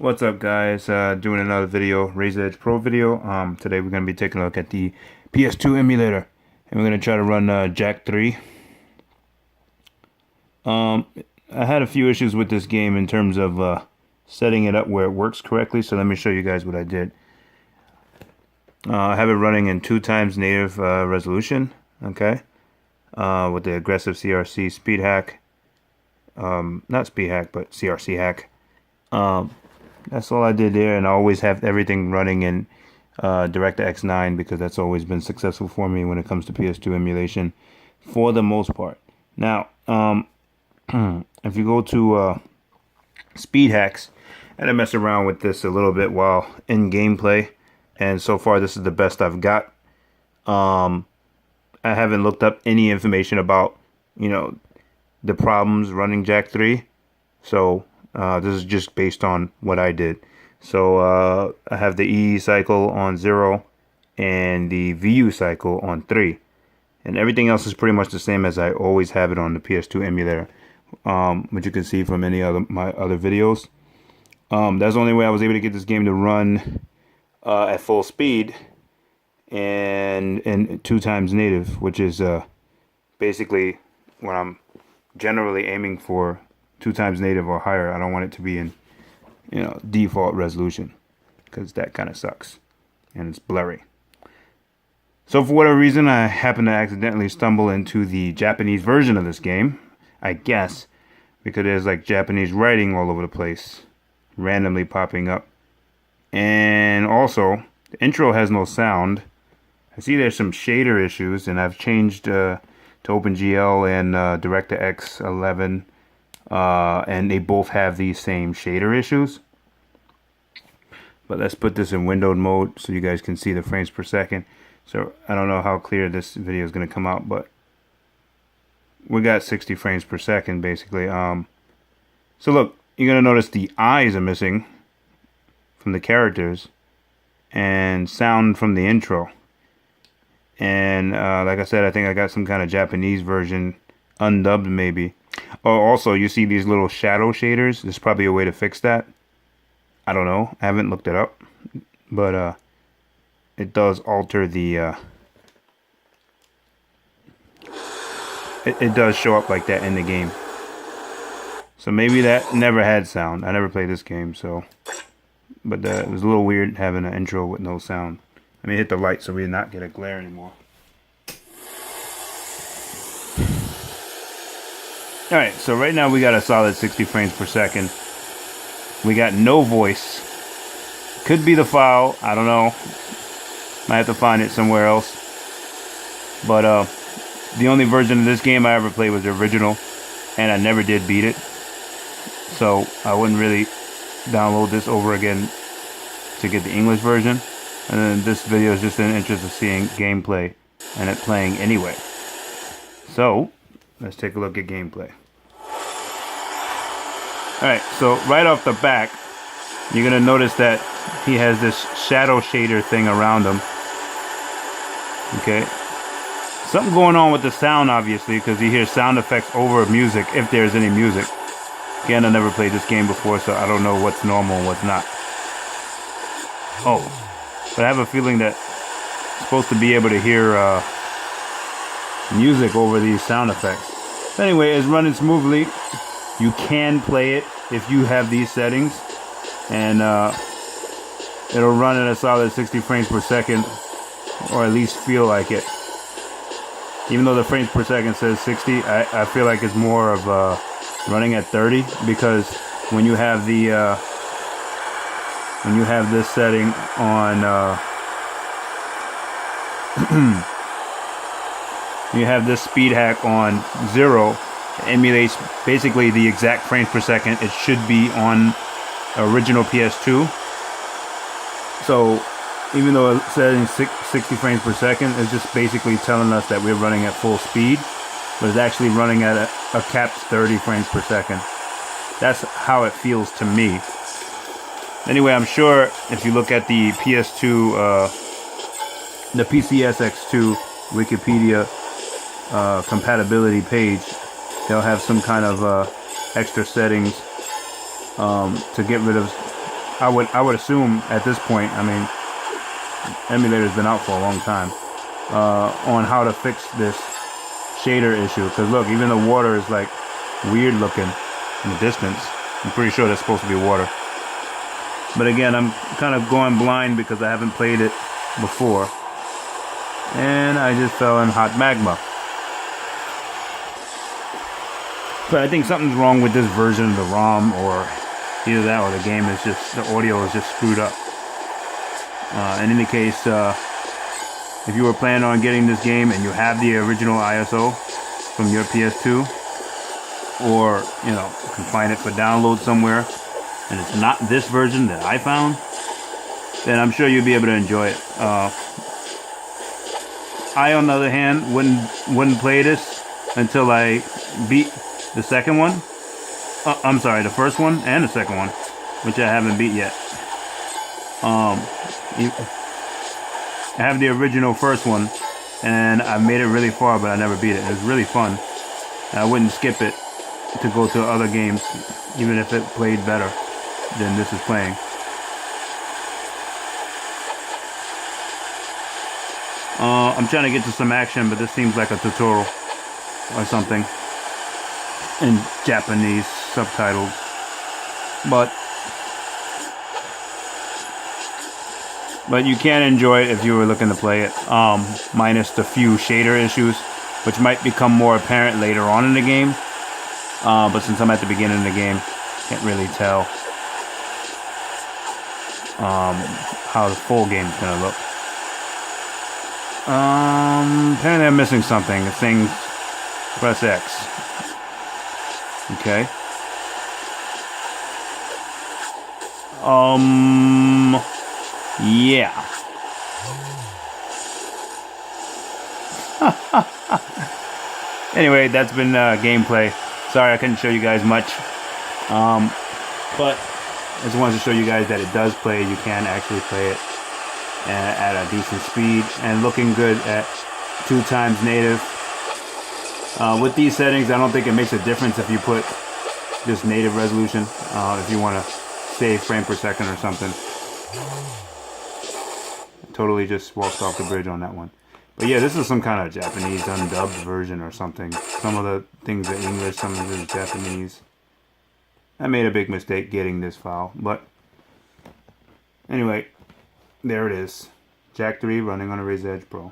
What's up, guys? Doing another video, Razer Edge Pro video. Today we're going to be taking a look at the PS2 emulator, and we're going to try to run Jack 3. I had a few issues with this game in terms of setting it up where it works correctly, so let me show you guys what I did. I have it running in 2x native resolution, okay, with the aggressive CRC speed hack, not speed hack, but CRC hack. That's all I did there, and I always have everything running in DirectX 9 because that's always been successful for me when it comes to PS2 emulation for the most part. Now, if you go to speed hacks, I had to mess around with this a little bit while in gameplay, and so far this is the best I've got. I haven't looked up any information about, the problems running Jack 3, so this is just based on what I did. So I have the E cycle on 0 and the VU cycle on 3. And everything else is pretty much the same as I always have it on the PS2 emulator, which you can see from any other my other videos. That's the only way I was able to get this game to run at full speed and 2x native, which is basically what I'm generally aiming for. 2x native or higher. I don't want it to be in, default resolution, because that kind of sucks and it's blurry. So for whatever reason, I happened to accidentally stumble into the Japanese version of this game, I guess, because there's like Japanese writing all over the place, randomly popping up. And also, the intro has no sound. I see there's some shader issues, and I've changed to OpenGL and DirectX 11. And they both have these same shader issues. But let's put this in windowed mode so you guys can see the frames per second. So I don't know how clear this video is going to come out, but we got 60 frames per second basically. So look, you're going to notice the eyes are missing from the characters and sound from the intro. And like I said, I think I got some kind of Japanese version, undubbed maybe. Oh, also, you see these little shadow shaders. There's probably a way to fix that. I don't know. I haven't looked it up. But it does alter the... It does show up like that in the game. So maybe that never had sound. I never played this game, so... But it was a little weird having an intro with no sound. Let me hit the light so we not get a glare anymore. Alright, so right now we got a solid 60 frames per second. We got no voice. Could be the file, I don't know. Might have to find it somewhere else. But the only version of this game I ever played was the original, and I never did beat it. So I wouldn't really download this over again to get the English version. And then this video is just in the interest of seeing gameplay and it playing anyway. So let's take a look at gameplay. Alright, so right off the back, you're going to notice that he has this shadow shader thing around him. Okay. Something going on with the sound, obviously, because you hear sound effects over music, if there's any music. Again, I never played this game before, so I don't know what's normal and what's not. Oh, but I have a feeling that I'm supposed to be able to hear music over these sound effects. Anyway, it's running smoothly. You can play it if you have these settings, and it'll run at a solid 60 frames per second, or at least feel like it. Even though the frames per second says 60, I feel like it's more of running at 30, because when you have the when you have this setting on you have this speed hack on 0, it emulates basically the exact frames per second it should be on original PS2. So even though it's setting 60 frames per second, it's just basically telling us that we're running at full speed, but it's actually running at a capped 30 frames per second. That's how it feels to me. Anyway, I'm sure if you look at the PS2, the Pcsx2 Wikipedia compatibility page, they'll have some kind of extra settings to get rid of I would assume at this point, I mean, emulator's been out for a long time, on how to fix this shader issue. Because look, even the water is like weird looking in the distance. I'm pretty sure that's supposed to be water. But again, I'm kind of going blind because I haven't played it before. And I just fell in hot magma. But I think something's wrong with this version of the ROM, or either that or the game is just, the audio is just screwed up. In any case, if you were planning on getting this game and you have the original ISO from your PS2, or, you know, you can find it for download somewhere, and it's not this version that I found, then I'm sure you'll be able to enjoy it. I, on the other hand, wouldn't play this until I beat the second one. I'm sorry, the first one and the second one, which I haven't beat yet. I have the original first one, and I made it really far, but I never beat it. It was really fun. I wouldn't skip it to go to other games, even if it played better than this is playing. I'm trying to get to some action, but this seems like a tutorial or something in Japanese subtitles. But you can enjoy it if you were looking to play it, minus the few shader issues, which might become more apparent later on in the game. But since I'm at the beginning of the game, can't really tell how the full game's gonna look. Apparently I'm missing something. It's saying press X. Okay. Yeah. Anyway, that's been gameplay. Sorry I couldn't show you guys much. But I just wanted to show you guys that it does play. You can actually play it at a decent speed and looking good at 2x native. With these settings, I don't think it makes a difference if you put just native resolution, if you want to save frame per second or something. Totally just walked off the bridge on that one. But yeah, this is some kind of Japanese undubbed version or something. Some of the things are English, some of it is Japanese. I made a big mistake getting this file, but anyway, there it is. Jack 3 running on a Razer Edge Pro.